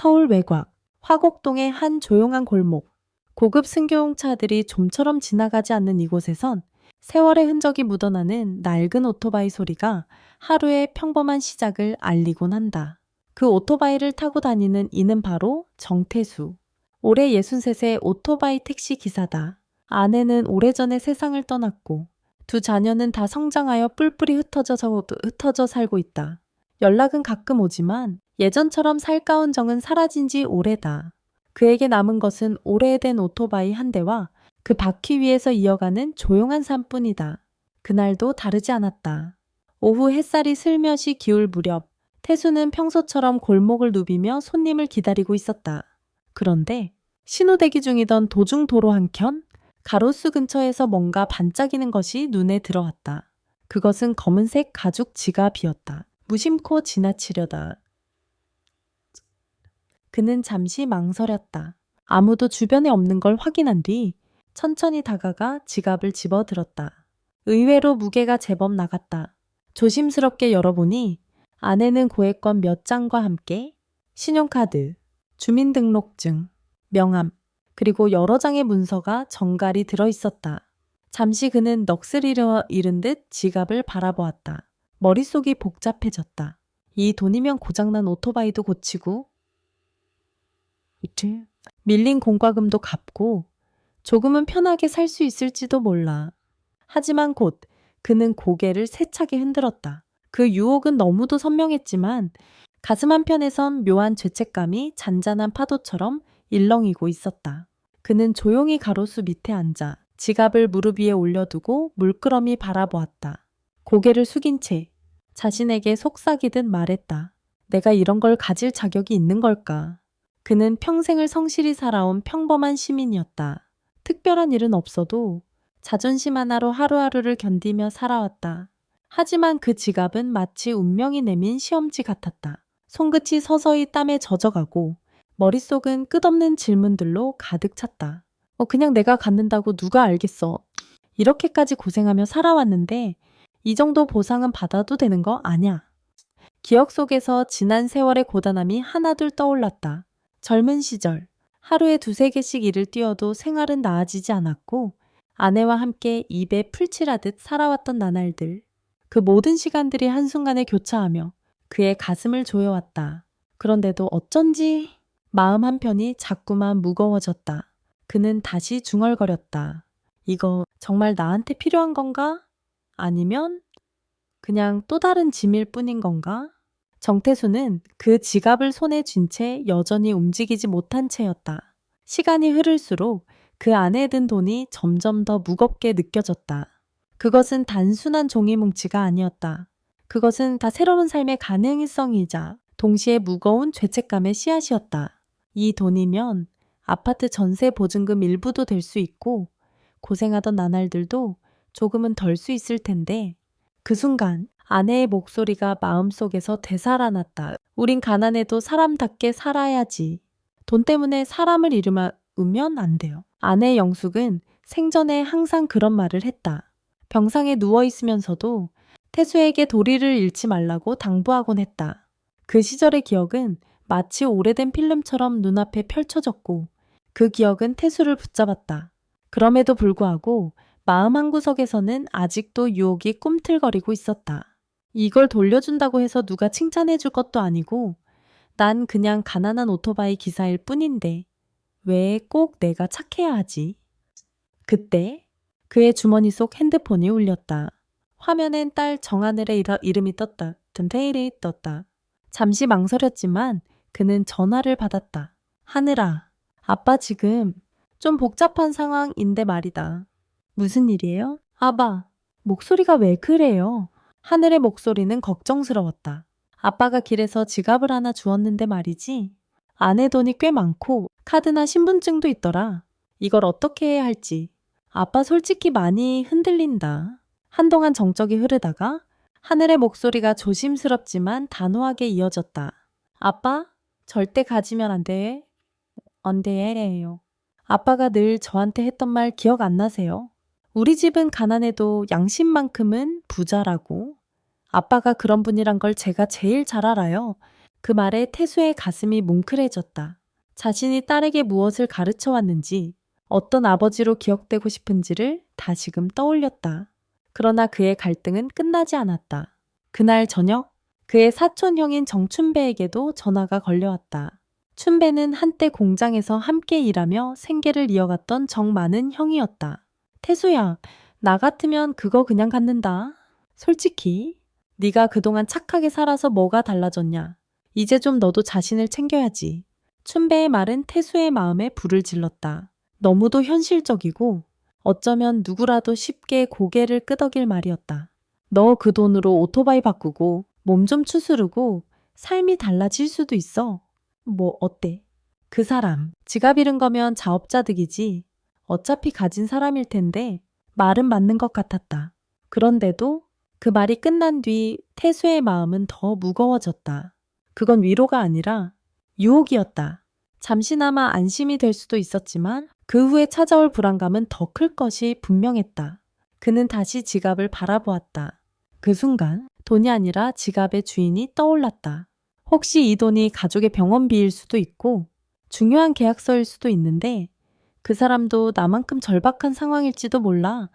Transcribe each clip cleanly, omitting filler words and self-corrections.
서울 외곽, 화곡동의 한 조용한 골목. 고급 승용차들이 좀처럼 지나가지 않는 이곳에선 세월의 흔적이 묻어나는 낡은 오토바이 소리가 하루의 평범한 시작을 알리곤 한다. 그 오토바이를 타고 다니는 이는 바로 정태수. 올해 63세 오토바이 택시 기사다. 아내는 오래전에 세상을 떠났고 두 자녀는 다 성장하여 뿔뿔이 흩어져 살고 있다. 연락은 가끔 오지만 예전처럼 살가운 정은 사라진 지 오래다. 그에게 남은 것은 오래된 오토바이 한 대와 그 바퀴 위에서 이어가는 조용한 삶뿐이다. 그날도 다르지 않았다. 오후 햇살이 슬며시 기울 무렵 태수는 평소처럼 골목을 누비며 손님을 기다리고 있었다. 그런데 신호대기 중이던 도중도로 한켠 가로수 근처에서 뭔가 반짝이는 것이 눈에 들어왔다. 그것은 검은색 가죽 지갑이었다. 무심코 지나치려다. 그는 잠시 망설였다. 아무도 주변에 없는 걸 확인한 뒤 천천히 다가가 지갑을 집어들었다. 의외로 무게가 제법 나갔다. 조심스럽게 열어보니 안에는 고액권 몇 장과 함께 신용카드, 주민등록증, 명함, 그리고 여러 장의 문서가 정갈이 들어있었다. 잠시 그는 넋을 잃은 듯 지갑을 바라보았다. 머릿속이 복잡해졌다. 이 돈이면 고장난 오토바이도 고치고 밀린 공과금도 갚고 조금은 편하게 살 수 있을지도 몰라. 하지만 곧 그는 고개를 세차게 흔들었다. 그 유혹은 너무도 선명했지만 가슴 한편에선 묘한 죄책감이 잔잔한 파도처럼 일렁이고 있었다. 그는 조용히 가로수 밑에 앉아 지갑을 무릎 위에 올려두고 물끄러미 바라보았다. 고개를 숙인 채 자신에게 속삭이듯 말했다. 내가 이런 걸 가질 자격이 있는 걸까? 그는 평생을 성실히 살아온 평범한 시민이었다. 특별한 일은 없어도 자존심 하나로 하루하루를 견디며 살아왔다. 하지만 그 지갑은 마치 운명이 내민 시험지 같았다. 손끝이 서서히 땀에 젖어가고 머릿속은 끝없는 질문들로 가득 찼다. 그냥 내가 갖는다고 누가 알겠어. 이렇게까지 고생하며 살아왔는데 이 정도 보상은 받아도 되는 거 아냐. 기억 속에서 지난 세월의 고단함이 하나둘 떠올랐다. 젊은 시절 하루에 두세 개씩 일을 뛰어도 생활은 나아지지 않았고 아내와 함께 입에 풀칠하듯 살아왔던 나날들. 그 모든 시간들이 한순간에 교차하며 그의 가슴을 조여왔다. 그런데도 어쩐지 마음 한편이 자꾸만 무거워졌다. 그는 다시 중얼거렸다. 이거 정말 나한테 필요한 건가? 아니면 그냥 또 다른 짐일 뿐인 건가? 정태수는 그 지갑을 손에 쥔 채 여전히 움직이지 못한 채였다. 시간이 흐를수록 그 안에 든 돈이 점점 더 무겁게 느껴졌다. 그것은 단순한 종이 뭉치가 아니었다. 그것은 다 새로운 삶의 가능성이자 동시에 무거운 죄책감의 씨앗이었다. 이 돈이면 아파트 전세 보증금 일부도 될 수 있고 고생하던 나날들도 조금은 덜 수 있을 텐데 그 순간 아내의 목소리가 마음속에서 되살아났다. 우린 가난해도 사람답게 살아야지. 돈 때문에 사람을 잃으면 안 돼요. 아내 영숙은 생전에 항상 그런 말을 했다. 병상에 누워있으면서도 태수에게 도리를 잃지 말라고 당부하곤 했다. 그 시절의 기억은 마치 오래된 필름처럼 눈앞에 펼쳐졌고 그 기억은 태수를 붙잡았다. 그럼에도 불구하고 마음 한구석에서는 아직도 유혹이 꿈틀거리고 있었다. 이걸 돌려준다고 해서 누가 칭찬해줄 것도 아니고 난 그냥 가난한 오토바이 기사일 뿐인데 왜 꼭 내가 착해야 하지? 그때 그의 주머니 속 핸드폰이 울렸다. 화면엔 딸 정하늘의 이름이 떴다. 든테일이 떴다. 잠시 망설였지만 그는 전화를 받았다. 하늘아, 아빠 지금 좀 복잡한 상황인데 말이다. 무슨 일이에요? 아빠, 목소리가 왜 그래요? 하늘의 목소리는 걱정스러웠다. 아빠가 길에서 지갑을 하나 주었는데 말이지. 안에 돈이 꽤 많고 카드나 신분증도 있더라. 이걸 어떻게 해야 할지. 아빠 솔직히 많이 흔들린다. 한동안 정적이 흐르다가 하늘의 목소리가 조심스럽지만 단호하게 이어졌다. 아빠, 절대 가지면 안 돼. 안 돼요. 아빠가 늘 저한테 했던 말 기억 안 나세요? 우리 집은 가난해도 양심만큼은 부자라고. 아빠가 그런 분이란 걸 제가 제일 잘 알아요. 그 말에 태수의 가슴이 뭉클해졌다. 자신이 딸에게 무엇을 가르쳐 왔는지, 어떤 아버지로 기억되고 싶은지를 다시금 떠올렸다. 그러나 그의 갈등은 끝나지 않았다. 그날 저녁, 그의 사촌형인 정춘배에게도 전화가 걸려왔다. 춘배는 한때 공장에서 함께 일하며 생계를 이어갔던 정많은 형이었다. 태수야, 나 같으면 그거 그냥 갖는다. 솔직히 네가 그동안 착하게 살아서 뭐가 달라졌냐. 이제 좀 너도 자신을 챙겨야지. 춘배의 말은 태수의 마음에 불을 질렀다. 너무도 현실적이고 어쩌면 누구라도 쉽게 고개를 끄덕일 말이었다. 너 그 돈으로 오토바이 바꾸고 몸 좀 추스르고 삶이 달라질 수도 있어. 뭐 어때? 그 사람 지갑 잃은 거면 자업자득이지. 어차피 가진 사람일 텐데 말은 맞는 것 같았다. 그런데도 그 말이 끝난 뒤 태수의 마음은 더 무거워졌다. 그건 위로가 아니라 유혹이었다. 잠시나마 안심이 될 수도 있었지만 그 후에 찾아올 불안감은 더 클 것이 분명했다. 그는 다시 지갑을 바라보았다. 그 순간 돈이 아니라 지갑의 주인이 떠올랐다. 혹시 이 돈이 가족의 병원비일 수도 있고 중요한 계약서일 수도 있는데 그 사람도 나만큼 절박한 상황일지도 몰라.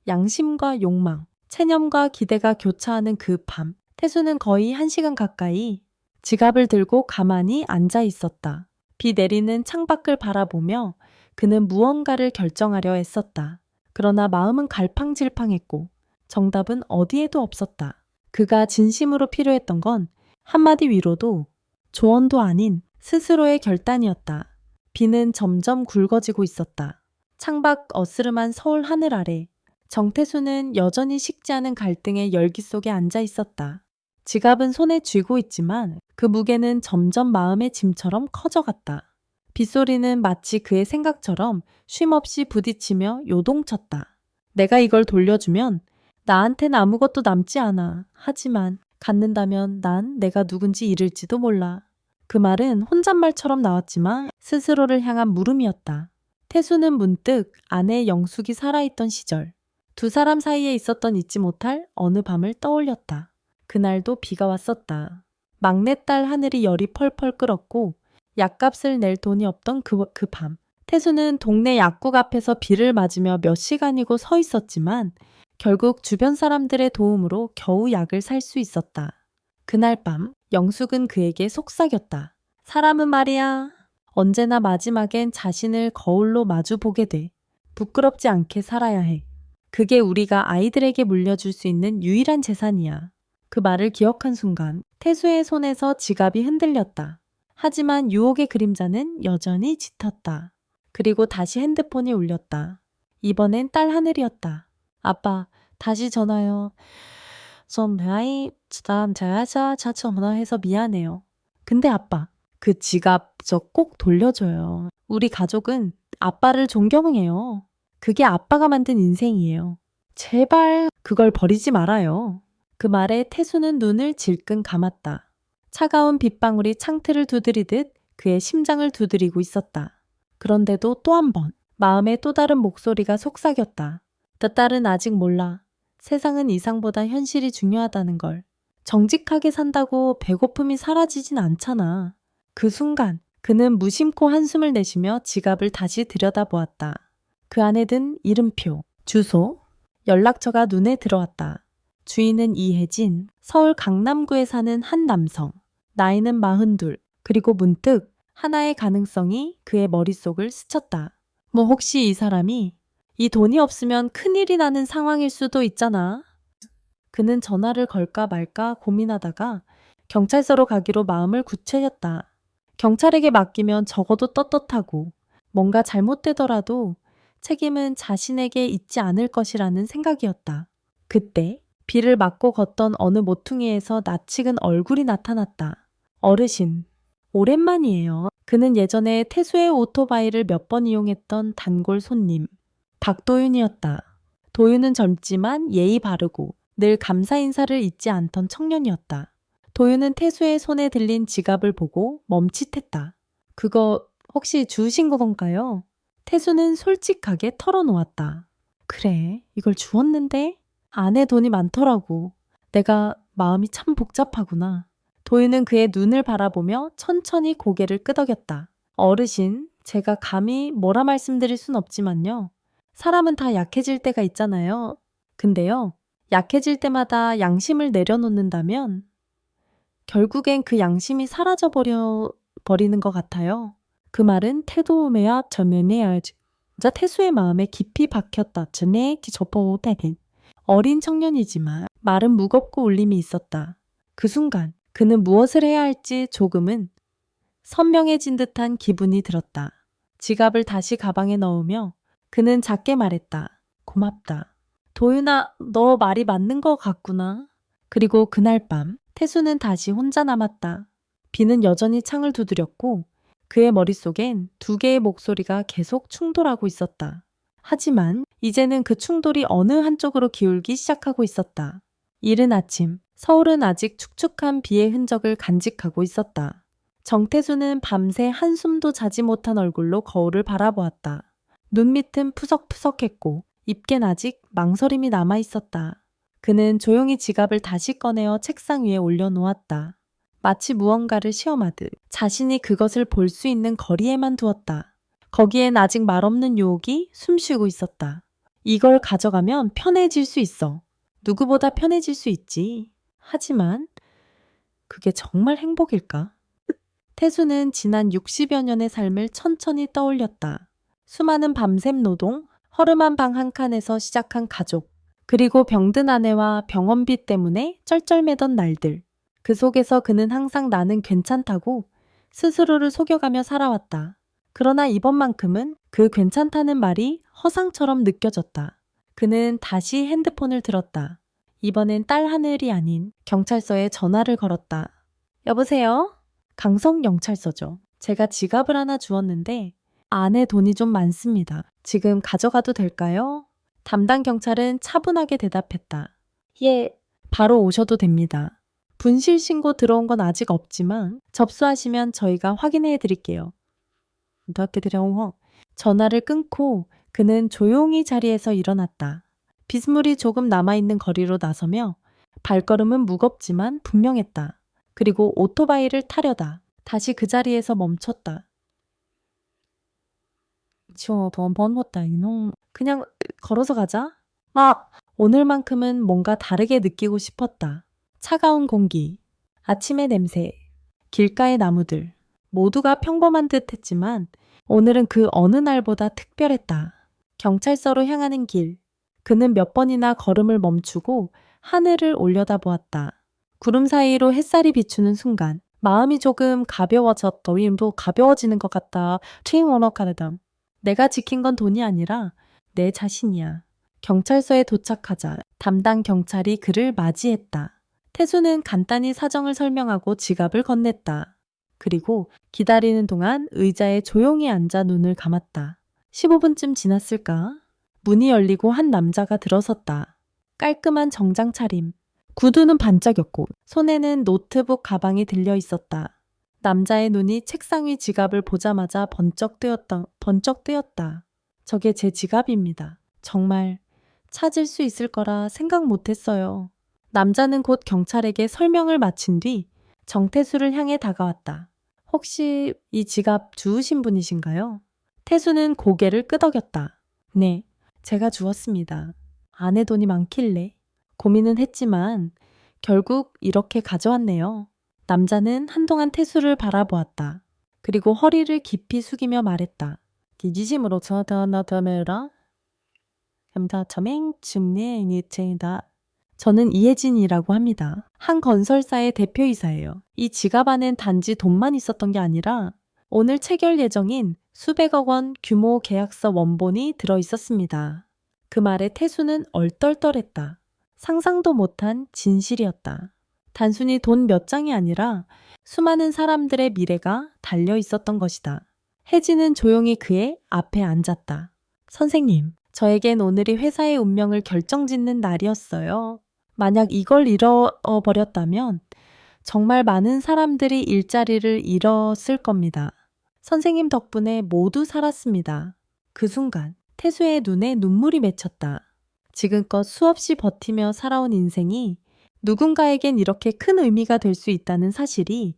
양심과 욕망, 체념과 기대가 교차하는 그 밤, 태수는 거의 1시간 가까이 지갑을 들고 가만히 앉아 있었다. 비 내리는 창밖을 바라보며 그는 무언가를 결정하려 애썼다. 그러나 마음은 갈팡질팡했고 정답은 어디에도 없었다. 그가 진심으로 필요했던 건 한마디 위로도 조언도 아닌 스스로의 결단이었다. 비는 점점 굵어지고 있었다. 창밖 어스름한 서울 하늘 아래 정태수는 여전히 식지 않은 갈등의 열기 속에 앉아 있었다. 지갑은 손에 쥐고 있지만 그 무게는 점점 마음의 짐처럼 커져갔다. 빗소리는 마치 그의 생각처럼 쉼없이 부딪히며 요동쳤다. 내가 이걸 돌려주면 나한텐 아무것도 남지 않아. 하지만 갖는다면 난 내가 누군지 잃을지도 몰라. 그 말은 혼잣말처럼 나왔지만 스스로를 향한 물음이었다. 태수는 문득 아내 영숙이 살아있던 시절, 두 사람 사이에 있었던 잊지 못할 어느 밤을 떠올렸다. 그날도 비가 왔었다. 막내딸 하늘이 열이 펄펄 끓었고 약값을 낼 돈이 없던 그 밤. 태수는 동네 약국 앞에서 비를 맞으며 몇 시간이고 서 있었지만 결국 주변 사람들의 도움으로 겨우 약을 살 수 있었다. 그날 밤 영숙은 그에게 속삭였다. 사람은 말이야. 언제나 마지막엔 자신을 거울로 마주보게 돼. 부끄럽지 않게 살아야 해. 그게 우리가 아이들에게 물려줄 수 있는 유일한 재산이야. 그 말을 기억한 순간 태수의 손에서 지갑이 흔들렸다. 하지만 유혹의 그림자는 여전히 짙었다. 그리고 다시 핸드폰이 울렸다. 이번엔 딸 하늘이었다. 아빠, 다시 전화요. 좀 아이, 다음 자야자 전화해서 미안해요. 근데 아빠, 그 지갑 저 꼭 돌려줘요. 우리 가족은 아빠를 존경해요. 그게 아빠가 만든 인생이에요. 제발 그걸 버리지 말아요. 그 말에 태수는 눈을 질끈 감았다. 차가운 빗방울이 창틀을 두드리듯 그의 심장을 두드리고 있었다. 그런데도 또 한 번 마음의 또 다른 목소리가 속삭였다. 너 딸은 아직 몰라. 세상은 이상보다 현실이 중요하다는 걸. 정직하게 산다고 배고픔이 사라지진 않잖아. 그 순간 그는 무심코 한숨을 내쉬며 지갑을 다시 들여다보았다. 그 안에 든 이름표, 주소, 연락처가 눈에 들어왔다. 주인은 이혜진, 서울 강남구에 사는 한 남성. 나이는 42. 그리고 문득 하나의 가능성이 그의 머릿속을 스쳤다. 뭐 혹시 이 사람이 이 돈이 없으면 큰일이 나는 상황일 수도 있잖아. 그는 전화를 걸까 말까 고민하다가 경찰서로 가기로 마음을 굳혀졌다. 경찰에게 맡기면 적어도 떳떳하고 뭔가 잘못되더라도 책임은 자신에게 있지 않을 것이라는 생각이었다. 그때 비를 맞고 걷던 어느 모퉁이에서 낯익은 얼굴이 나타났다. 어르신, 오랜만이에요. 그는 예전에 태수의 오토바이를 몇 번 이용했던 단골 손님, 박도윤이었다. 도윤은 젊지만 예의 바르고 늘 감사 인사를 잊지 않던 청년이었다. 도윤은 태수의 손에 들린 지갑을 보고 멈칫했다. 그거 혹시 주우신 건가요? 태수는 솔직하게 털어놓았다. 그래, 이걸 주웠는데? 안에 돈이 많더라고. 내가 마음이 참 복잡하구나. 도윤은 그의 눈을 바라보며 천천히 고개를 끄덕였다. 어르신, 제가 감히 뭐라 말씀드릴 순 없지만요. 사람은 다 약해질 때가 있잖아요. 근데요, 약해질 때마다 양심을 내려놓는다면 결국엔 그 양심이 버리는 것 같아요. 그 말은 태도매야 전해내야지. 자 태수의 마음에 깊이 박혔다. 전에 접어오대는 어린 청년이지만 말은 무겁고 울림이 있었다. 그 순간 그는 무엇을 해야 할지 조금은 선명해진 듯한 기분이 들었다. 지갑을 다시 가방에 넣으며 그는 작게 말했다. 고맙다. 도윤아, 너 말이 맞는 것 같구나. 그리고 그날 밤 태수는 다시 혼자 남았다. 비는 여전히 창을 두드렸고 그의 머릿속엔 두 개의 목소리가 계속 충돌하고 있었다. 하지만 이제는 그 충돌이 어느 한쪽으로 기울기 시작하고 있었다. 이른 아침, 서울은 아직 축축한 비의 흔적을 간직하고 있었다. 정태수는 밤새 한숨도 자지 못한 얼굴로 거울을 바라보았다. 눈밑은 푸석푸석했고 입겐 아직 망설임이 남아 있었다. 그는 조용히 지갑을 다시 꺼내어 책상 위에 올려놓았다. 마치 무언가를 시험하듯 자신이 그것을 볼 수 있는 거리에만 두었다. 거기엔 아직 말없는 유혹이 숨쉬고 있었다. 이걸 가져가면 편해질 수 있어. 누구보다 편해질 수 있지. 하지만 그게 정말 행복일까? 태수는 지난 60여 년의 삶을 천천히 떠올렸다. 수많은 밤샘 노동, 허름한 방 한 칸에서 시작한 가족, 그리고 병든 아내와 병원비 때문에 쩔쩔매던 날들. 그 속에서 그는 항상 나는 괜찮다고 스스로를 속여가며 살아왔다. 그러나 이번만큼은 그 괜찮다는 말이 허상처럼 느껴졌다. 그는 다시 핸드폰을 들었다. 이번엔 딸 하늘이 아닌 경찰서에 전화를 걸었다. 여보세요? 강성경찰서죠. 제가 지갑을 하나 주었는데 안에 돈이 좀 많습니다. 지금 가져가도 될까요? 담당 경찰은 차분하게 대답했다. 예, 바로 오셔도 됩니다. 분실 신고 들어온 건 아직 없지만 접수하시면 저희가 확인해 드릴게요. 전화를 끊고 그는 조용히 자리에서 일어났다. 빗물이 조금 남아있는 거리로 나서며 발걸음은 무겁지만 분명했다. 그리고 오토바이를 타려다 다시 그 자리에서 멈췄다. 그냥 걸어서 가자. 오늘만큼은 뭔가 다르게 느끼고 싶었다. 차가운 공기, 아침의 냄새, 길가의 나무들 모두가 평범한 듯 했지만 오늘은 그 어느 날보다 특별했다. 경찰서로 향하는 길. 그는 몇 번이나 걸음을 멈추고 하늘을 올려다보았다. 구름 사이로 햇살이 비추는 순간 마음이 조금 가벼워지는 것 같다. 트임워너카르담. 내가 지킨 건 돈이 아니라 내 자신이야. 경찰서에 도착하자 담당 경찰이 그를 맞이했다. 태수는 간단히 사정을 설명하고 지갑을 건넸다. 그리고 기다리는 동안 의자에 조용히 앉아 눈을 감았다. 15분쯤 지났을까? 문이 열리고 한 남자가 들어섰다. 깔끔한 정장 차림. 구두는 반짝였고 손에는 노트북 가방이 들려 있었다. 남자의 눈이 책상 위 지갑을 보자마자 번쩍 뜨였다. 저게 제 지갑입니다. 정말 찾을 수 있을 거라 생각 못했어요. 남자는 곧 경찰에게 설명을 마친 뒤 정태수를 향해 다가왔다. 혹시 이 지갑 주우신 분이신가요? 태수는 고개를 끄덕였다. 네, 제가 주웠습니다. 아내 돈이 많길래 고민은 했지만 결국 이렇게 가져왔네요. 남자는 한동안 태수를 바라보았다. 그리고 허리를 깊이 숙이며 말했다. 디지심으로 저더너더메라 감사첨행 춤네니체이다. 저는 이혜진이라고 합니다. 한 건설사의 대표이사예요. 이 지갑 안엔 단지 돈만 있었던 게 아니라 오늘 체결 예정인 수백억 원 규모 계약서 원본이 들어 있었습니다. 그 말에 태수는 얼떨떨했다. 상상도 못한 진실이었다. 단순히 돈 몇 장이 아니라 수많은 사람들의 미래가 달려 있었던 것이다. 혜진은 조용히 그의 앞에 앉았다. 선생님, 저에겐 오늘이 회사의 운명을 결정짓는 날이었어요. 만약 이걸 잃어버렸다면 정말 많은 사람들이 일자리를 잃었을 겁니다. 선생님 덕분에 모두 살았습니다. 그 순간 태수의 눈에 눈물이 맺혔다. 지금껏 수없이 버티며 살아온 인생이 누군가에겐 이렇게 큰 의미가 될 수 있다는 사실이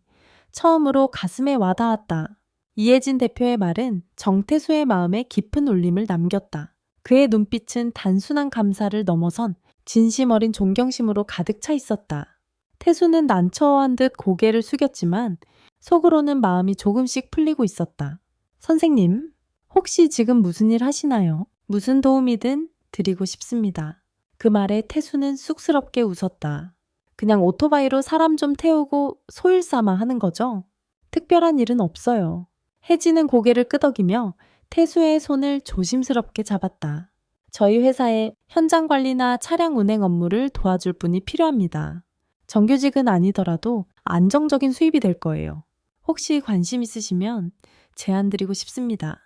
처음으로 가슴에 와닿았다. 이혜진 대표의 말은 정태수의 마음에 깊은 울림을 남겼다. 그의 눈빛은 단순한 감사를 넘어선 진심 어린 존경심으로 가득 차 있었다. 태수는 난처한 듯 고개를 숙였지만 속으로는 마음이 조금씩 풀리고 있었다. 선생님, 혹시 지금 무슨 일 하시나요? 무슨 도움이든 드리고 싶습니다. 그 말에 태수는 쑥스럽게 웃었다. 그냥 오토바이로 사람 좀 태우고 소일 삼아 하는 거죠? 특별한 일은 없어요. 혜진은 고개를 끄덕이며 태수의 손을 조심스럽게 잡았다. 저희 회사에 현장 관리나 차량 운행 업무를 도와줄 분이 필요합니다. 정규직은 아니더라도 안정적인 수입이 될 거예요. 혹시 관심 있으시면 제안 드리고 싶습니다.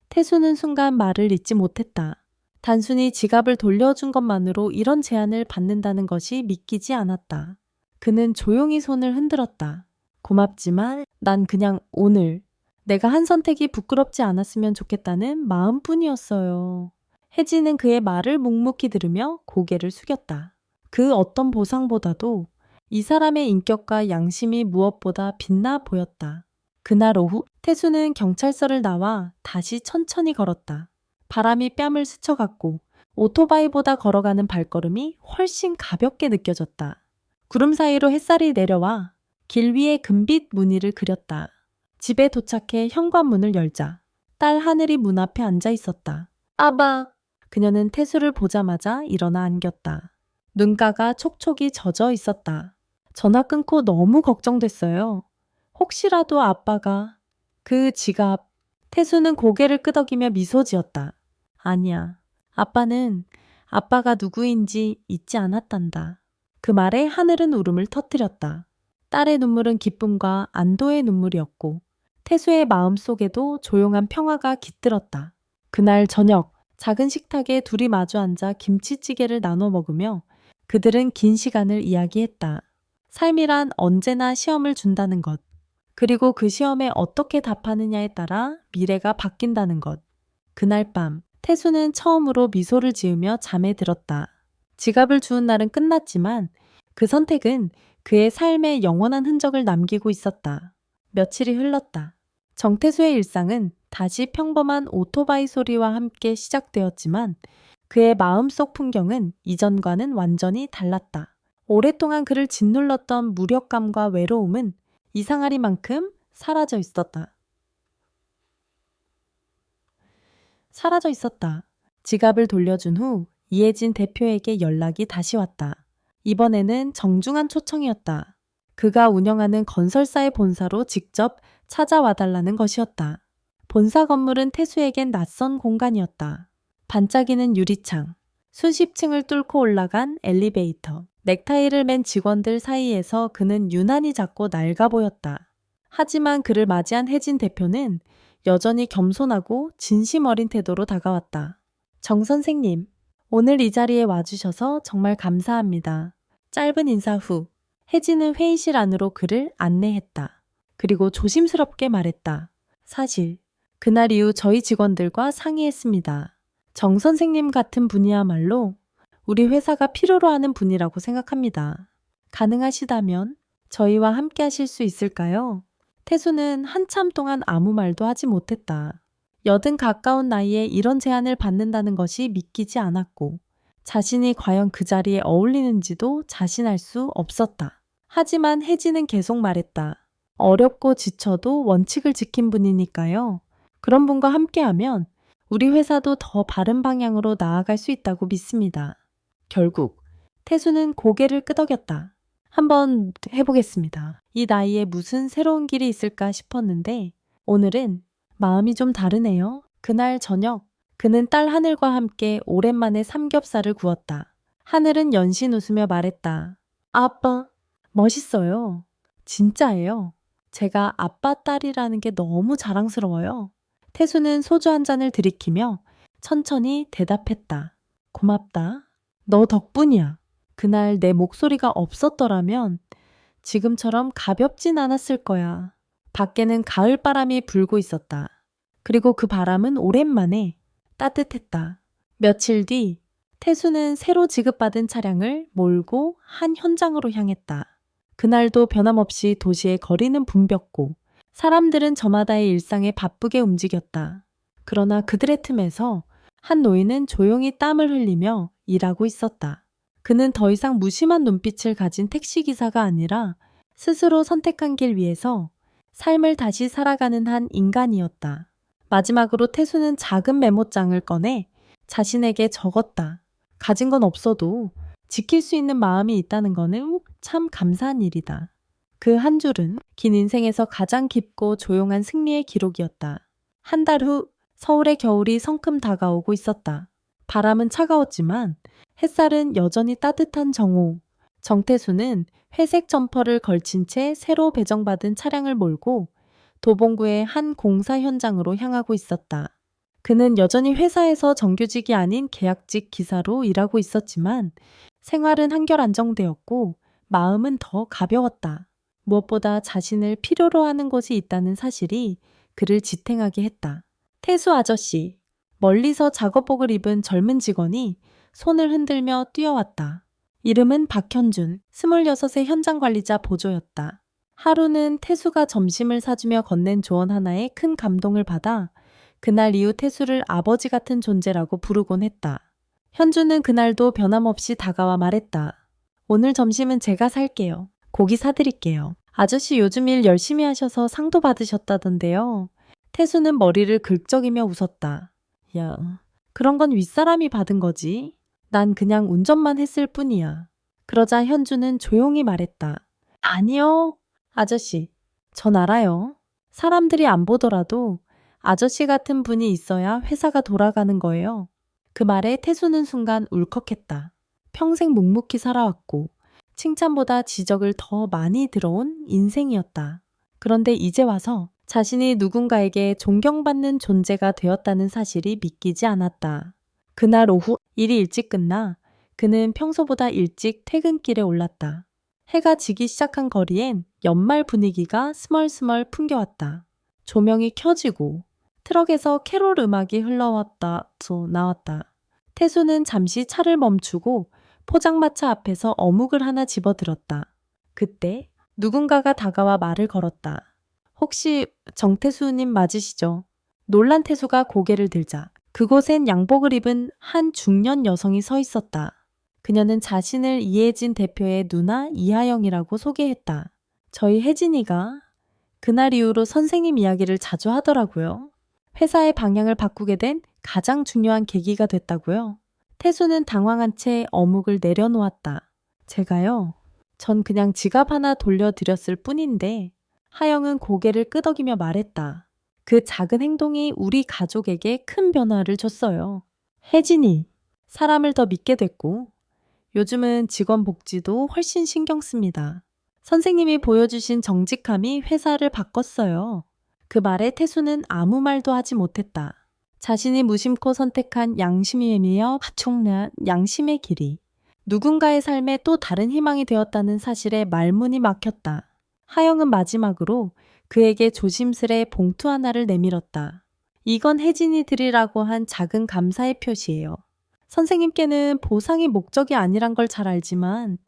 태수는 순간 말을 잇지 못했다. 단순히 지갑을 돌려준 것만으로 이런 제안을 받는다는 것이 믿기지 않았다. 그는 조용히 손을 흔들었다. 고맙지만 난 그냥 오늘 내가 한 선택이 부끄럽지 않았으면 좋겠다는 마음뿐이었어요. 혜진은 그의 말을 묵묵히 들으며 고개를 숙였다. 그 어떤 보상보다도 이 사람의 인격과 양심이 무엇보다 빛나 보였다. 그날 오후 태수는 경찰서를 나와 다시 천천히 걸었다. 바람이 뺨을 스쳐갔고 오토바이보다 걸어가는 발걸음이 훨씬 가볍게 느껴졌다. 구름 사이로 햇살이 내려와 길 위에 금빛 무늬를 그렸다. 집에 도착해 현관문을 열자 딸 하늘이 문 앞에 앉아 있었다. 아바! 그녀는 태수를 보자마자 일어나 안겼다. 눈가가 촉촉이 젖어 있었다. 전화 끊고 너무 걱정됐어요. 혹시라도 아빠가 그 지갑. 태수는 고개를 끄덕이며 미소 지었다. 아니야. 아빠는 아빠가 누구인지 잊지 않았단다. 그 말에 하늘은 울음을 터뜨렸다. 딸의 눈물은 기쁨과 안도의 눈물이었고 태수의 마음 속에도 조용한 평화가 깃들었다. 그날 저녁 작은 식탁에 둘이 마주 앉아 김치찌개를 나눠 먹으며 그들은 긴 시간을 이야기했다. 삶이란 언제나 시험을 준다는 것. 그리고 그 시험에 어떻게 답하느냐에 따라 미래가 바뀐다는 것. 그날 밤 태수는 처음으로 미소를 지으며 잠에 들었다. 지갑을 주운 날은 끝났지만 그 선택은 그의 삶에 영원한 흔적을 남기고 있었다. 며칠이 흘렀다. 정태수의 일상은 다시 평범한 오토바이 소리와 함께 시작되었지만 그의 마음속 풍경은 이전과는 완전히 달랐다. 오랫동안 그를 짓눌렀던 무력감과 외로움은 이상하리만큼 사라져 있었다. 지갑을 돌려준 후 이혜진 대표에게 연락이 다시 왔다. 이번에는 정중한 초청이었다. 그가 운영하는 건설사의 본사로 직접 찾아와달라는 것이었다. 본사 건물은 태수에겐 낯선 공간이었다. 반짝이는 유리창, 수십 층을 뚫고 올라간 엘리베이터, 넥타이를 맨 직원들 사이에서 그는 유난히 작고 낡아 보였다. 하지만 그를 맞이한 혜진 대표는 여전히 겸손하고 진심 어린 태도로 다가왔다. 정 선생님, 오늘 이 자리에 와주셔서 정말 감사합니다. 짧은 인사 후 혜진은 회의실 안으로 그를 안내했다. 그리고 조심스럽게 말했다. 사실 그날 이후 저희 직원들과 상의했습니다. 정 선생님 같은 분이야말로 우리 회사가 필요로 하는 분이라고 생각합니다. 가능하시다면 저희와 함께 하실 수 있을까요? 태수는 한참 동안 아무 말도 하지 못했다. 80 가까운 나이에 이런 제안을 받는다는 것이 믿기지 않았고 자신이 과연 그 자리에 어울리는지도 자신할 수 없었다. 하지만 혜진은 계속 말했다. 어렵고 지쳐도 원칙을 지킨 분이니까요. 그런 분과 함께하면 우리 회사도 더 바른 방향으로 나아갈 수 있다고 믿습니다. 결국 태수는 고개를 끄덕였다. 한번 해보겠습니다. 이 나이에 무슨 새로운 길이 있을까 싶었는데 오늘은 마음이 좀 다르네요. 그날 저녁 그는 딸 하늘과 함께 오랜만에 삼겹살을 구웠다. 하늘은 연신 웃으며 말했다. 아빠, 멋있어요. 진짜예요. 제가 아빠 딸이라는 게 너무 자랑스러워요. 태수는 소주 한 잔을 들이키며 천천히 대답했다. 고맙다. 너 덕분이야. 그날 내 목소리가 없었더라면 지금처럼 가볍진 않았을 거야. 밖에는 가을바람이 불고 있었다. 그리고 그 바람은 오랜만에 따뜻했다. 며칠 뒤 태수는 새로 지급받은 차량을 몰고 한 현장으로 향했다. 그날도 변함없이 도시의 거리는 붐볐고 사람들은 저마다의 일상에 바쁘게 움직였다. 그러나 그들의 틈에서 한 노인은 조용히 땀을 흘리며 일하고 있었다. 그는 더 이상 무심한 눈빛을 가진 택시기사가 아니라 스스로 선택한 길 위에서 삶을 다시 살아가는 한 인간이었다. 마지막으로 태수는 작은 메모장을 꺼내 자신에게 적었다. 가진 건 없어도 지킬 수 있는 마음이 있다는 거는 참 감사한 일이다. 그 한 줄은 긴 인생에서 가장 깊고 조용한 승리의 기록이었다. 한 달 후 서울의 겨울이 성큼 다가오고 있었다. 바람은 차가웠지만 햇살은 여전히 따뜻한 정오. 정태수는 회색 점퍼를 걸친 채 새로 배정받은 차량을 몰고 도봉구의 한 공사 현장으로 향하고 있었다. 그는 여전히 회사에서 정규직이 아닌 계약직 기사로 일하고 있었지만 생활은 한결 안정되었고 마음은 더 가벼웠다. 무엇보다 자신을 필요로 하는 곳이 있다는 사실이 그를 지탱하게 했다. 태수 아저씨, 멀리서 작업복을 입은 젊은 직원이 손을 흔들며 뛰어왔다. 이름은 박현준, 26의 현장 관리자 보조였다. 하루는 태수가 점심을 사주며 건넨 조언 하나에 큰 감동을 받아 그날 이후 태수를 아버지 같은 존재라고 부르곤 했다. 현주는 그날도 변함없이 다가와 말했다. 오늘 점심은 제가 살게요. 고기 사드릴게요. 아저씨 요즘 일 열심히 하셔서 상도 받으셨다던데요. 태수는 머리를 긁적이며 웃었다. 야, 그런 건 윗사람이 받은 거지. 난 그냥 운전만 했을 뿐이야. 그러자 현주는 조용히 말했다. 아니요. 아저씨, 전 알아요. 사람들이 안 보더라도 아저씨 같은 분이 있어야 회사가 돌아가는 거예요. 그 말에 태수는 순간 울컥했다. 평생 묵묵히 살아왔고 칭찬보다 지적을 더 많이 들어온 인생이었다. 그런데 이제 와서 자신이 누군가에게 존경받는 존재가 되었다는 사실이 믿기지 않았다. 그날 오후 일이 일찍 끝나 그는 평소보다 일찍 퇴근길에 올랐다. 해가 지기 시작한 거리엔 연말 분위기가 스멀스멀 풍겨왔다. 조명이 켜지고 트럭에서 캐롤 음악이 흘러왔다 또 나왔다. 태수는 잠시 차를 멈추고 포장마차 앞에서 어묵을 하나 집어들었다. 그때 누군가가 다가와 말을 걸었다. 혹시 정태수님 맞으시죠? 놀란 태수가 고개를 들자 그곳엔 양복을 입은 한 중년 여성이 서 있었다. 그녀는 자신을 이혜진 대표의 누나 이하영이라고 소개했다. 저희 혜진이가 그날 이후로 선생님 이야기를 자주 하더라고요. 회사의 방향을 바꾸게 된 가장 중요한 계기가 됐다고요. 태수는 당황한 채 어묵을 내려놓았다. 제가요? 전 그냥 지갑 하나 돌려드렸을 뿐인데 하영은 고개를 끄덕이며 말했다. 그 작은 행동이 우리 가족에게 큰 변화를 줬어요. 혜진이 사람을 더 믿게 됐고 요즘은 직원 복지도 훨씬 신경 씁니다. 선생님이 보여주신 정직함이 회사를 바꿨어요. 그 말에 태수는 아무 말도 하지 못했다. 자신이 무심코 선택한 양심이며 파촉난 양심의 길이 누군가의 삶에 또 다른 희망이 되었다는 사실에 말문이 막혔다. 하영은 마지막으로 그에게 조심스레 봉투 하나를 내밀었다. 이건 혜진이 드리라고 한 작은 감사의 표시예요. 선생님께는 보상이 목적이 아니란 걸 잘 알지만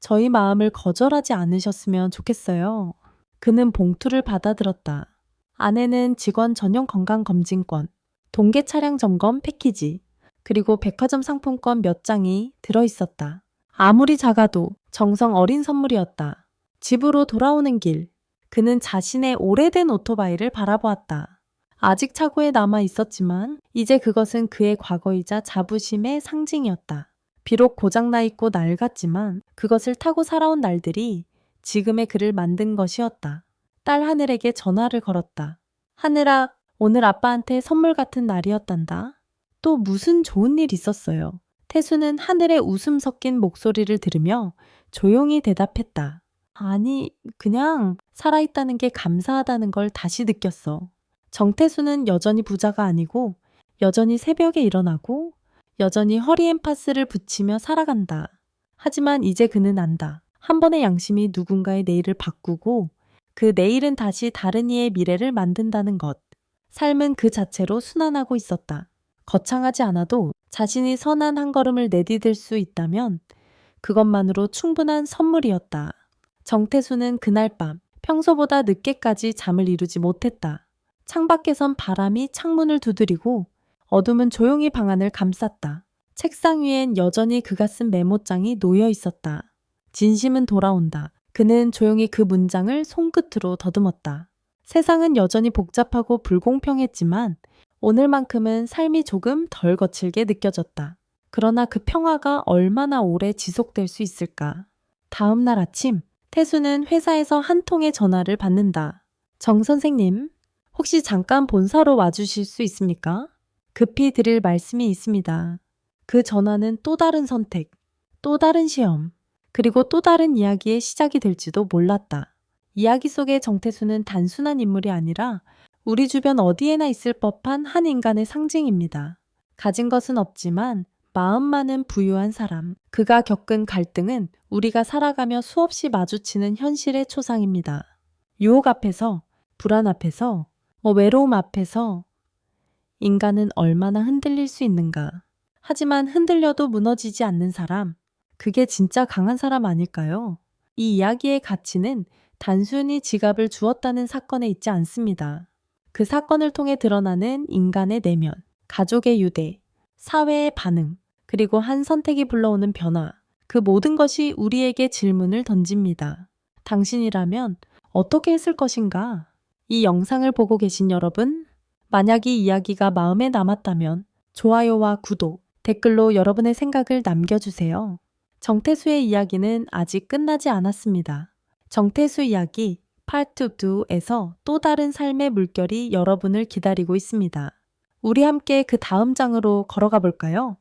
저희 마음을 거절하지 않으셨으면 좋겠어요. 그는 봉투를 받아들었다. 안에는 직원 전용 건강검진권, 동계 차량 점검 패키지, 그리고 백화점 상품권 몇 장이 들어있었다. 아무리 작아도 정성 어린 선물이었다. 집으로 돌아오는 길, 그는 자신의 오래된 오토바이를 바라보았다. 아직 차고에 남아 있었지만 이제 그것은 그의 과거이자 자부심의 상징이었다. 비록 고장나 있고 낡았지만 그것을 타고 살아온 날들이 지금의 그를 만든 것이었다. 딸 하늘에게 전화를 걸었다. 하늘아, 오늘 아빠한테 선물 같은 날이었단다. 또 무슨 좋은 일 있었어요. 태수는 하늘의 웃음 섞인 목소리를 들으며 조용히 대답했다. 아니, 그냥 살아있다는 게 감사하다는 걸 다시 느꼈어. 정태수는 여전히 부자가 아니고 여전히 새벽에 일어나고 여전히 허리엔 파스를 붙이며 살아간다. 하지만 이제 그는 안다. 한 번의 양심이 누군가의 내일을 바꾸고 그 내일은 다시 다른 이의 미래를 만든다는 것. 삶은 그 자체로 순환하고 있었다. 거창하지 않아도 자신이 선한 한 걸음을 내디딜 수 있다면 그것만으로 충분한 선물이었다. 정태수는 그날 밤 평소보다 늦게까지 잠을 이루지 못했다. 창밖에선 바람이 창문을 두드리고 어둠은 조용히 방 안을 감쌌다. 책상 위엔 여전히 그가 쓴 메모장이 놓여 있었다. 진심은 돌아온다. 그는 조용히 그 문장을 손끝으로 더듬었다. 세상은 여전히 복잡하고 불공평했지만 오늘만큼은 삶이 조금 덜 거칠게 느껴졌다. 그러나 그 평화가 얼마나 오래 지속될 수 있을까? 다음 날 아침, 태수는 회사에서 한 통의 전화를 받는다. 정 선생님, 혹시 잠깐 본사로 와주실 수 있습니까? 급히 드릴 말씀이 있습니다. 그 전화는 또 다른 선택, 또 다른 시험, 그리고 또 다른 이야기의 시작이 될지도 몰랐다. 이야기 속의 정태수는 단순한 인물이 아니라 우리 주변 어디에나 있을 법한 한 인간의 상징입니다. 가진 것은 없지만 마음만은 부유한 사람. 그가 겪은 갈등은 우리가 살아가며 수없이 마주치는 현실의 초상입니다. 유혹 앞에서, 불안 앞에서, 외로움 앞에서 인간은 얼마나 흔들릴 수 있는가. 하지만 흔들려도 무너지지 않는 사람, 그게 진짜 강한 사람 아닐까요? 이 이야기의 가치는 단순히 지갑을 주었다는 사건에 있지 않습니다. 그 사건을 통해 드러나는 인간의 내면, 가족의 유대, 사회의 반응, 그리고 한 선택이 불러오는 변화, 그 모든 것이 우리에게 질문을 던집니다. 당신이라면 어떻게 했을 것인가? 이 영상을 보고 계신 여러분, 만약 이 이야기가 마음에 남았다면 좋아요와 구독, 댓글로 여러분의 생각을 남겨주세요. 정태수의 이야기는 아직 끝나지 않았습니다. 정태수 이야기 파트 2에서 또 다른 삶의 물결이 여러분을 기다리고 있습니다. 우리 함께 그 다음 장으로 걸어가 볼까요?